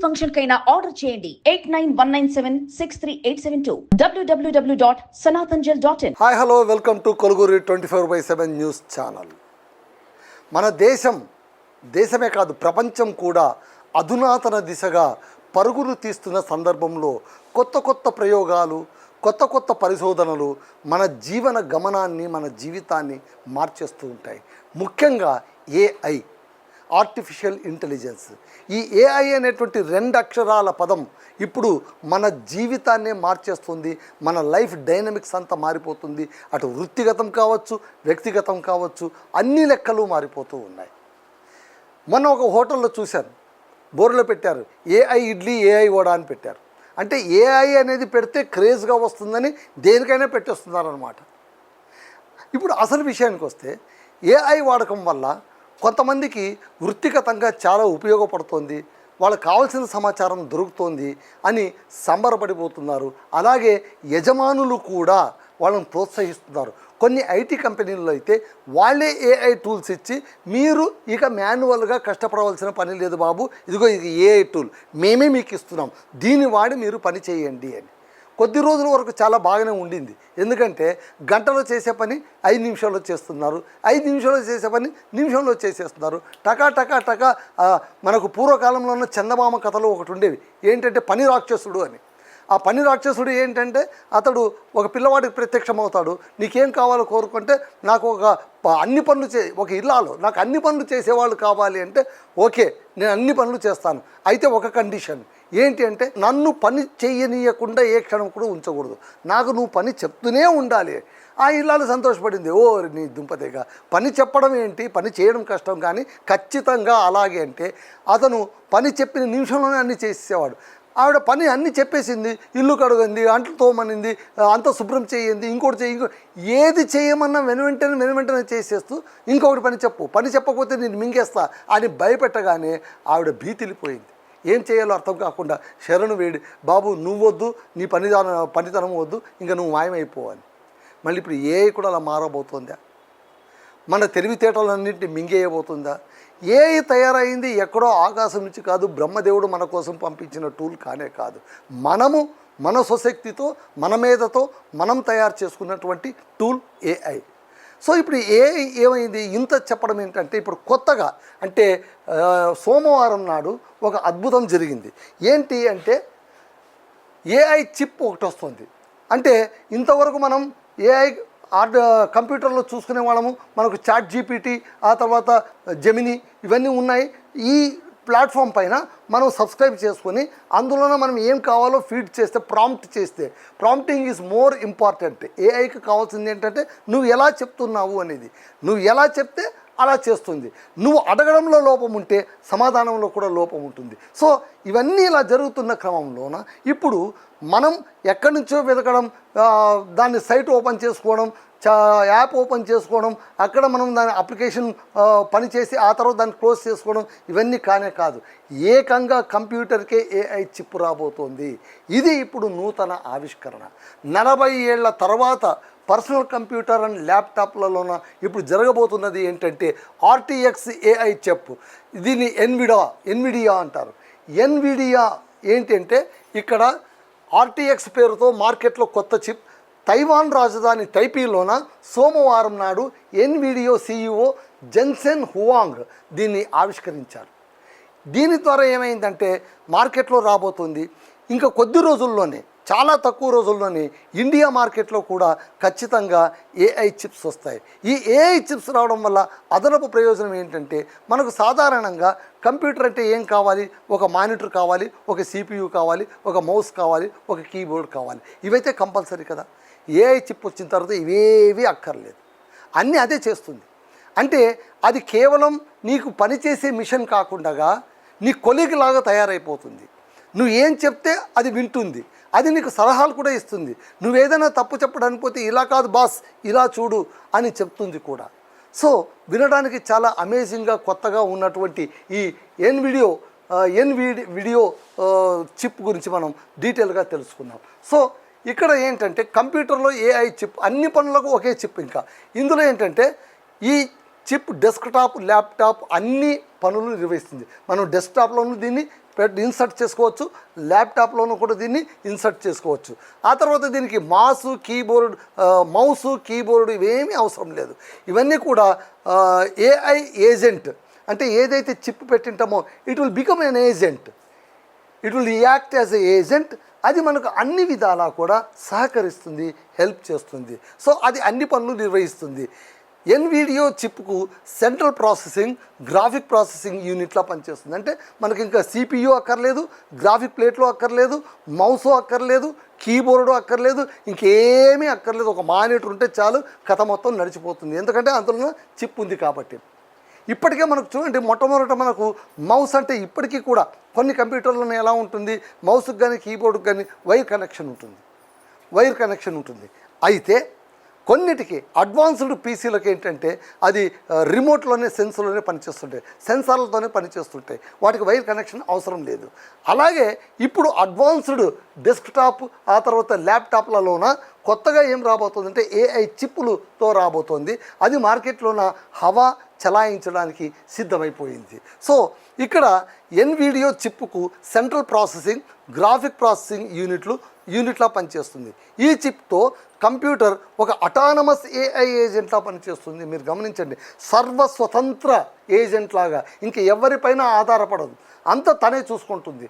Function కైనా order చేయండి 8919763872 www.sanatanjal.in. Hi hello welcome to కొలుగురి 24/7 news channel. మన దేశమే కాదు ప్రపంచం కూడా అధునాతన దిశగా పరుగులు తీస్తున్న సందర్భంలో కొత్త ప్రయోగాలు, కొత్త పరిశోధనలు మన జీవన గమనాన్ని, మన జీవితాన్ని మార్చేస్తూ ఉంటాయి. ముఖ్యంగా ఏఐ, ఆర్టిఫిషియల్ ఇంటెలిజెన్స్. ఈ ఏఐ అనేటువంటి 2 అక్షరాల పదం ఇప్పుడు మన జీవితాన్నే మార్చేస్తుంది. మన లైఫ్ డైనమిక్స్ అంతా మారిపోతుంది. అటు వృత్తిగతం కావచ్చు, వ్యక్తిగతం కావచ్చు, అన్ని లెక్కలు మారిపోతూ ఉన్నాయి. మొన్న ఒక హోటల్లో చూశాను, బోర్డులో పెట్టారు ఏఐ ఇడ్లీ, ఏఐ వడ అని పెట్టారు. అంటే ఏఐ అనేది పెడితే క్రేజ్గా వస్తుందని దేనికైనా పెట్టేస్తున్నారనమాట. ఇప్పుడు అసలు విషయానికి వస్తే ఏఐ వాడకం వల్ల కొంతమందికి వృత్తిగతంగా చాలా ఉపయోగపడుతోంది, వాళ్ళకి కావాల్సిన సమాచారం దొరుకుతోంది అని సంబరపడిపోతున్నారు. అలాగే యజమానులు కూడా వాళ్ళని ప్రోత్సహిస్తున్నారు. కొన్ని ఐటీ కంపెనీల్లో అయితే వాళ్ళే ఏఐ టూల్స్ ఇచ్చి, మీరు ఇక మాన్యువల్గా కష్టపడవలసిన పని లేదు బాబు, ఇదిగో ఇది ఏఐ టూల్ మేమే మీకు ఇస్తున్నాం, దీన్ని వాడి మీరు పని చేయండి అని. కొద్ది రోజుల వరకు చాలా బాగానే ఉండింది. ఎందుకంటే గంటలో చేసే పని 5 నిమిషాల్లో చేస్తున్నారు, 5 నిమిషాల్లో చేసే పని నిమిషంలో చేసేస్తున్నారు. టకా మనకు పూర్వకాలంలో ఉన్న చందమామ కథలో ఒకటి ఉండేవి, ఏంటంటే పని రాక్షసుడు అని. ఆ పని రాక్షసుడు ఏంటంటే అతడు ఒక పిల్లవాడికి ప్రత్యక్షమవుతాడు. నీకేం కావాలో కోరుకుంటే, నాకు అన్ని పనులు ఒక ఇల్లాలో నాకు అన్ని పనులు చేసేవాళ్ళు కావాలి అంటే, ఓకే నేను అన్ని పనులు చేస్తాను, అయితే ఒక కండిషన్ ఏంటి అంటే నన్ను పని చేయనీయకుండా ఏ క్షణం కూడా ఉంచకూడదు, నాకు నువ్వు పని చెప్తూనే ఉండాలి. ఆ ఇల్లాలు సంతోషపడింది. ఓ నీ దుంపదేగా, పని చెప్పడం ఏంటి, పని చేయడం కష్టం, కానీ ఖచ్చితంగా అలాగే అంటే అతను పని చెప్పిన నిమిషంలోనే అన్నీ చేసేవాడు. ఆవిడ పని అన్నీ చెప్పేసింది, ఇల్లు కడుగుంది, అంట్లు తోమనింది, అంత శుభ్రం చేయింది, ఇంకోటి ఏది చేయమన్నా వెనువెంటనే చేసేస్తూ ఇంకొకటి పని చెప్పకపోతే నేను మింగేస్తా అని భయపెట్టగానే ఆవిడ భీతిలిపోయింది. ఏం చేయాలో అర్థం కాకుండా శరణు వేడి, బాబు నువ్వొద్దు, నీ పనితనం వద్దు, ఇంకా నువ్వు మాయమైపోవాలి. మళ్ళీ ఇప్పుడు ఏఐ కూడా అలా మారబోతుందా? మన తెలివితేటలన్నింటినీ మింగేయబోతుందా? ఏఐ తయారైంది ఎక్కడో ఆకాశం నుంచి కాదు, బ్రహ్మదేవుడు మన కోసం పంపించిన టూల్ కానే కాదు. మనము మన స్వశక్తితో, మన మేధతో మనం తయారు చేసుకున్నటువంటి టూల్ ఏఐ. సో ఇప్పుడు ఏఐ ఏమైంది, ఇంత చెప్పడం ఏంటంటే ఇప్పుడు కొత్తగా అంటే సోమవారం నాడు ఒక అద్భుతం జరిగింది. ఏంటి అంటే ఏఐ చిప్ ఒకటి వస్తుంది. అంటే ఇంతవరకు మనం ఏఐ కంప్యూటర్లో చూసుకునే వాళ్ళము, మనకు చాట్ జీపీటీ, ఆ తర్వాత జెమినీ ఇవన్నీ ఉన్నాయి. ఈ ప్లాట్ఫామ్ పైన మనం సబ్స్క్రైబ్ చేసుకొని అందులోనే మనం ఏం కావాలో ఫీడ్ చేస్తే, ప్రాంప్టింగ్ ఈజ్ మోర్ ఇంపార్టెంట్. ఏఐకి కావాల్సింది ఏంటంటే నువ్వు ఎలా చెప్తున్నావు అనేది. నువ్వు ఎలా చెప్తే అలా చేస్తుంది. నువ్వు అడగడంలో లోపం ఉంటే సమాధానంలో కూడా లోపం ఉంటుంది. సో ఇవన్నీ ఇలా జరుగుతున్న క్రమంలోన ఇప్పుడు మనం ఎక్కడి నుంచో వెతకడం, దాన్ని సైట్ ఓపెన్ చేసుకోవడం, యాప్ ఓపెన్ చేసుకోవడం, అక్కడ మనం దాని అప్లికేషన్ పనిచేసి ఆ తర్వాత దాన్ని క్లోజ్ చేసుకోవడం, ఇవన్నీ కానే కాదు. ఏకంగా కంప్యూటర్కే ఏఐ చిప్ రాబోతోంది. ఇది ఇప్పుడు నూతన ఆవిష్కరణ. 40 ఏళ్ల తర్వాత పర్సనల్ కంప్యూటర్ అండ్ ల్యాప్టాప్లలోన ఇప్పుడు జరగబోతున్నది ఏంటంటే ఆర్టీఎక్స్ ఏఐ చిప్. దీన్ని ఎన్విడియా అంటారు. ఎన్విడియా ఏంటంటే ఇక్కడ ఆర్టీఎక్స్ పేరుతో మార్కెట్లో కొత్త చిప్. తైవాన్ రాజధాని టైపీలోన సోమవారం నాడు ఎన్విడియో సీఈఓ జెన్సెన్ హువాంగ్ దీన్ని ఆవిష్కరించారు. దీని ద్వారా ఏమైందంటే మార్కెట్లో రాబోతుంది. ఇంకా కొద్ది రోజుల్లోనే, చాలా తక్కువ రోజుల్లోనే ఇండియా మార్కెట్లో కూడా ఖచ్చితంగా ఏఐ చిప్స్ వస్తాయి. ఈ ఏఐ చిప్స్ రావడం వల్ల అదనపు ప్రయోజనం ఏంటంటే, మనకు సాధారణంగా కంప్యూటర్ అంటే ఏం కావాలి, ఒక మానిటర్ కావాలి, ఒక సిపియు కావాలి, ఒక మౌస్ కావాలి, ఒక కీబోర్డ్ కావాలి. ఇవైతే కంపల్సరీ కదా. ఏఐ చిప్ వచ్చిన తర్వాత ఇవేవి అక్కర్లేదు, అన్నీ అదే చేస్తుంది. అంటే అది కేవలం నీకు పనిచేసే మిషన్ కాకుండా నీ కొలీగ్ లాగా తయారైపోతుంది. నువ్వు ఏం చెప్తే అది వింటుంది, అది నీకు సలహాలు కూడా ఇస్తుంది. నువ్వేదైనా తప్పు చెప్పడానికి పోతే ఇలా కాదు బాస్, ఇలా చూడు అని చెప్తుంది కూడా. సో వినడానికి చాలా అమేజింగ్గా కొత్తగా ఉన్నటువంటి ఈ ఎన్విడియో చిప్ గురించి మనం డీటెయిల్గా తెలుసుకున్నాం. సో ఇక్కడ ఏంటంటే కంప్యూటర్లో ఏఐ చిప్, అన్ని పనులకు ఒకే చిప్. ఇంకా ఇందులో ఏంటంటే ఈ చిప్ డెస్క్టాప్, ల్యాప్టాప్ అన్ని పనులు నిర్వహిస్తుంది. మనం డెస్క్టాప్లోనూ దీన్ని ఇన్సర్ట్ చేసుకోవచ్చు, ల్యాప్టాప్లోనూ కూడా దీన్ని ఇన్సర్ట్ చేసుకోవచ్చు. ఆ తర్వాత దీనికి మౌసు కీబోర్డు ఇవేమీ అవసరం లేదు. ఇవన్నీ కూడా ఏఐ ఏజెంట్, అంటే ఏదైతే చిప్ పెట్టింటామో it will become an agent, it will react as a agent. అది మనకు అన్ని విధాలా కూడా సహకరిస్తుంది, హెల్ప్ చేస్తుంది. సో అది అన్ని పనులు నిర్వహిస్తుంది. ఎన్విడియో చిప్కు సెంట్రల్ ప్రాసెసింగ్ గ్రాఫిక్ ప్రాసెసింగ్ యూనిట్లా పనిచేస్తుంది. అంటే మనకి ఇంకా సిపియు అక్కర్లేదు, గ్రాఫిక్ ప్లేట్లో అక్కర్లేదు, మౌసు అక్కర్లేదు, కీబోర్డు అక్కర్లేదు, ఇంకేమీ అక్కర్లేదు. ఒక మానిటర్ ఉంటే చాలు, కథ మొత్తం నడిచిపోతుంది. ఎందుకంటే అందులో చిప్ ఉంది కాబట్టి. ఇప్పటికే మనకు చూడండి, మొట్టమొదట మనకు మౌస్ అంటే ఇప్పటికీ కూడా కొన్ని కంప్యూటర్లను ఎలా ఉంటుంది, మౌస్కి కానీ కీబోర్డుకి కానీ వైర్ కనెక్షన్ ఉంటుంది. అయితే కొన్నిటికి అడ్వాన్స్డ్ పీసీలకు ఏంటంటే అది రిమోట్లోనే సెన్సర్లోనే పనిచేస్తుంటాయి, సెన్సార్లతోనే పనిచేస్తుంటాయి, వాటికి వైర్ కనెక్షన్ అవసరం లేదు. అలాగే ఇప్పుడు అడ్వాన్స్డ్ డెస్క్టాప్ ఆ తర్వాత ల్యాప్టాప్లలోన కొత్తగా ఏం రాబోతుందంటే ఏఐ చిప్పులతో రాబోతోంది. అది మార్కెట్లోన హవా చలాయించడానికి సిద్ధమైపోయింది. సో ఇక్కడ ఎన్విడియో చిప్కు సెంట్రల్ ప్రాసెసింగ్ గ్రాఫిక్ ప్రాసెసింగ్ యూనిట్లా పనిచేస్తుంది. ఈ చిప్తో కంప్యూటర్ ఒక అటానమస్ ఏఐ ఏజెంట్లా పనిచేస్తుంది. మీరు గమనించండి, సర్వస్వతంత్ర ఏజెంట్ లాగా ఇంక ఎవరిపైన ఆధారపడదు, అంత తనే చూసుకుంటుంది.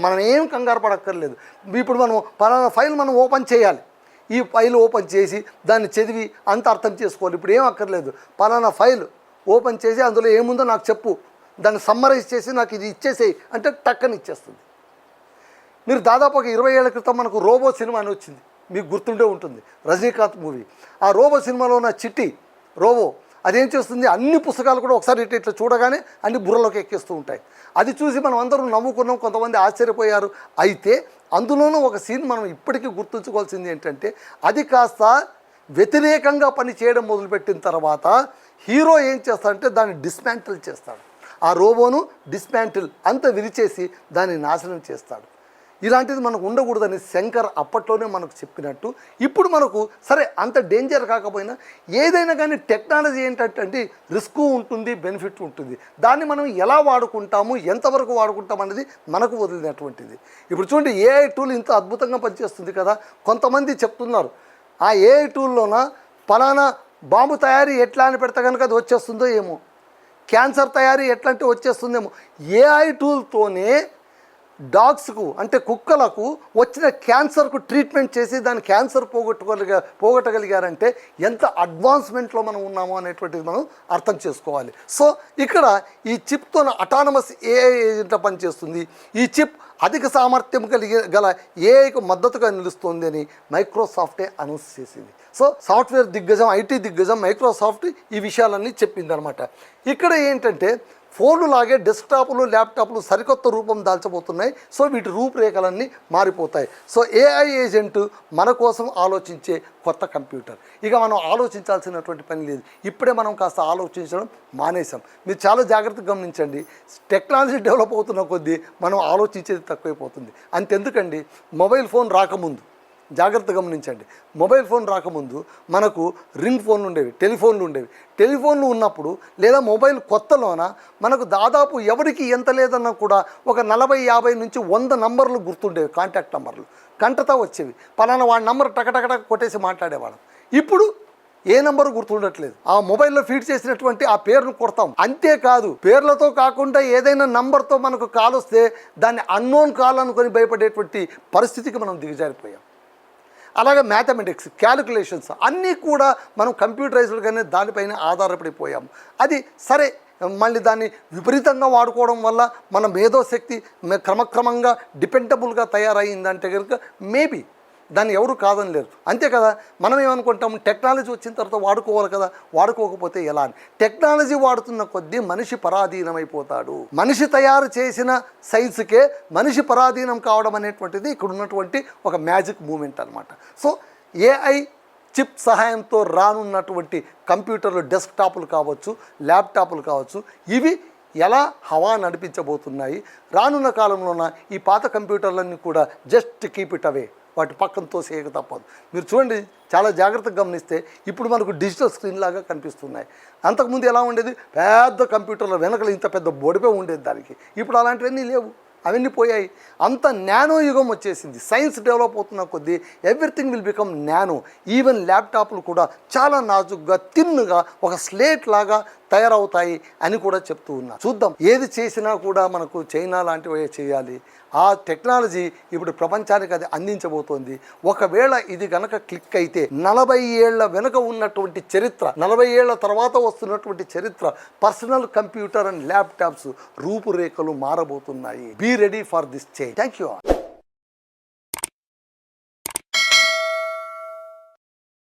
మనం ఏం కంగారు పడక్కర్లేదు. ఇప్పుడు మనం పలానా ఫైల్ మనం ఓపెన్ చేయాలి, ఈ ఫైల్ ఓపెన్ చేసి దాన్ని చదివి అంత అర్థం చేసుకోవాలి. ఇప్పుడు ఏం అక్కర్లేదు, పలానా ఫైల్ ఓపెన్ చేసి అందులో ఏముందో నాకు చెప్పు, దాన్ని సమ్మరైజ్ చేసి నాకు ఇది ఇచ్చేసేయి అంటే టక్కని ఇచ్చేస్తుంది. మీరు దాదాపు ఒక 20 ఏళ్ల క్రితం మనకు రోబో సినిమా అని వచ్చింది, మీకు గుర్తుండే ఉంటుంది, రజనీకాంత్ మూవీ. ఆ రోబో సినిమాలో ఉన్న చిట్టి రోబో అదేం చేస్తుంది, అన్ని పుస్తకాలు కూడా ఒకసారి ఇట్లా చూడగానే అన్ని బుర్రలోకి ఎక్కిస్తూ ఉంటాయి. అది చూసి మనం అందరం నవ్వుకున్నాం, కొంతమంది ఆశ్చర్యపోయారు. అయితే అందులోనూ ఒక సీన్ మనం ఇప్పటికీ గుర్తుంచుకోవాల్సింది ఏంటంటే, అది కాస్త వ్యతిరేకంగా పని చేయడం మొదలుపెట్టిన తర్వాత హీరో ఏం చేస్తాడంటే దాన్ని డిస్మాంటిల్ చేస్తాడు, ఆ రోబోను డిస్మాంటిల్ అంత విరిచేసి దాన్ని నాశనం చేస్తాడు. ఇలాంటిది మనకు ఉండకూడదని శంకర్ అప్పట్లోనే మనకు చెప్పినట్టు, ఇప్పుడు మనకు సరే అంత డేంజర్ కాకపోయినా ఏదైనా కానీ టెక్నాలజీ ఏంటంటే రిస్క్ ఉంటుంది, బెనిఫిట్ ఉంటుంది. దాన్ని మనం ఎలా వాడుకుంటాము, ఎంతవరకు వాడుకుంటాం అనేది మనకు వదిలినటువంటిది. ఇప్పుడు చూడండి, ఏఐ టూల్ ఇంత అద్భుతంగా పనిచేస్తుంది కదా. కొంతమంది చెప్తున్నారు ఆ ఏఐ టూల్లోన పలానా బాంబు తయారీ ఎట్లా అని పెడితే కనుక అది వచ్చేస్తుందో ఏమో, క్యాన్సర్ తయారీ ఎట్లా అంటే వచ్చేస్తుందేమో. ఏఐ టూల్తోనే డాగ్స్కు అంటే కుక్కలకు వచ్చిన క్యాన్సర్కు ట్రీట్మెంట్ చేసి దాని క్యాన్సర్ పోగొట్టగలిగారంటే ఎంత అడ్వాన్స్మెంట్లో మనం ఉన్నామో అనేటువంటిది మనం అర్థం చేసుకోవాలి. సో ఇక్కడ ఈ చిప్తో అటానమస్ ఏఐ ఏజెంట్గా పనిచేస్తుంది. ఈ చిప్ అధిక సామర్థ్యం గల ఏఐకు మద్దతుగా నిలుస్తుంది అని మైక్రోసాఫ్టే అనౌన్స్ చేసింది. సో సాఫ్ట్వేర్ దిగ్గజం, ఐటీ దిగ్గజం మైక్రోసాఫ్ట్ ఈ విషయాలన్నీ చెప్పిందనమాట. ఇక్కడ ఏంటంటే ఫోన్లు లాగే డెస్క్టాప్లు ల్యాప్టాప్లు సరికొత్త రూపం దాల్చబోతున్నాయి. సో వీటి రూపురేఖలన్నీ మారిపోతాయి. సో ఏఐ ఏజెంట్ మన కోసం ఆలోచించే కొత్త కంప్యూటర్. ఇక మనం ఆలోచించాల్సినటువంటి పని లేదు, ఇప్పుడే మనం కాస్త ఆలోచించడం మానేసాం. మీరు చాలా జాగ్రత్తగా గమనించండి, టెక్నాలజీ డెవలప్ అవుతున్న కొద్దీ మనం ఆలోచించేది తక్కువైపోతుంది. అంతెందుకండి, మొబైల్ ఫోన్ రాకముందు జాగ్రత్తగా గమనించండి, మొబైల్ ఫోన్ రాకముందు మనకు రింగ్ ఫోన్లు ఉండేవి, టెలిఫోన్లు ఉన్నప్పుడు లేదా మొబైల్ కొత్తలోన మనకు దాదాపు ఎవరికి ఎంత లేదన్నా కూడా ఒక 40-50 నుంచి 100 నంబర్లు గుర్తుండేవి, కాంటాక్ట్ నంబర్లు కంటతా వచ్చేవి. పలానా వాడి నంబర్ టకటకట కొట్టేసి మాట్లాడేవాళ్ళం. ఇప్పుడు ఏ నంబరు గుర్తుండట్లేదు, ఆ మొబైల్లో ఫీడ్ చేసినటువంటి ఆ పేరును కొడతాం. అంతేకాదు, పేర్లతో కాకుండా ఏదైనా నంబర్తో మనకు కాల్ వస్తే దాన్ని అన్నోన్ కాల్ అనుకొని భయపడేటువంటి పరిస్థితికి మనం దిగజారిపోయాం. అలాగే మ్యాథమెటిక్స్, క్యాలిక్యులేషన్స్ అన్నీ కూడా మనం కంప్యూటరైజ్డ్గానే దానిపైన ఆధారపడిపోయాం. అది సరే, మళ్ళీ దాన్ని విపరీతంగా వాడుకోవడం వల్ల మన మేధోశక్తి క్రమక్రమంగా డిపెండబుల్గా తయారైందంటే కనుక మేబీ దాన్ని ఎవరు కాదని లేరు. అంతే కదా, మనం ఏమనుకుంటాము, టెక్నాలజీ వచ్చిన తర్వాత వాడుకోవాలి కదా, వాడుకోకపోతే ఎలా అని. టెక్నాలజీ వాడుతున్న కొద్దీ మనిషి పరాధీనమైపోతాడు. మనిషి తయారు చేసిన సైన్స్కే మనిషి పరాధీనం కావడం అనేటువంటిది ఇక్కడ ఉన్నటువంటి ఒక మ్యాజిక్ మూమెంట్ అనమాట. సో ఏఐ చిప్ సహాయంతో రానున్నటువంటి కంప్యూటర్లు, డెస్క్టాప్లు కావచ్చు, ల్యాప్టాప్లు కావచ్చు, ఇవి ఎలా హవా నడిపించబోతున్నాయి. రానున్న కాలంలోన ఈ పాత కంప్యూటర్లన్నీ కూడా జస్ట్ కీప్ ఇట్ అవే, వాటి పక్కన తోసేయక తప్పదు. మీరు చూడండి, చాలా జాగ్రత్తగా గమనిస్తే ఇప్పుడు మనకు డిజిటల్ స్క్రీన్ లాగా కనిపిస్తున్నాయి. అంతకుముందు ఎలా ఉండేది, పెద్ద కంప్యూటర్ల వెనకలు ఇంత పెద్ద బొడిపే ఉండేది దానికి. ఇప్పుడు అలాంటివన్నీ లేవు. అవన్నీ పోయాయి. అంత నానో యుగం వచ్చేసింది. సైన్స్ డెవలప్ అవుతున్న కొద్దీ everything will become nano. Even ల్యాప్టాప్లు కూడా చాలా నాజుగ్గా తిన్నుగా ఒక స్లేట్ లాగా తయారవుతాయి అని కూడా చెప్తూ ఉన్నా. చూద్దాం, ఏది చేసినా కూడా మనకు చైనా లాంటివే చేయాలి. ఆ టెక్నాలజీ ఇప్పుడు ప్రపంచానికి అది అందించబోతోంది. ఒకవేళ ఇది గనక క్లిక్ అయితే 40 ఏళ్ల వెనుక ఉన్నటువంటి చరిత్ర, 40 ఏళ్ల తర్వాత వస్తున్నటువంటి చరిత్ర, పర్సనల్ కంప్యూటర్ అండ్ ల్యాప్టాప్స్ రూపురేఖలు మారబోతున్నాయి. Be ready for this change. Thank you.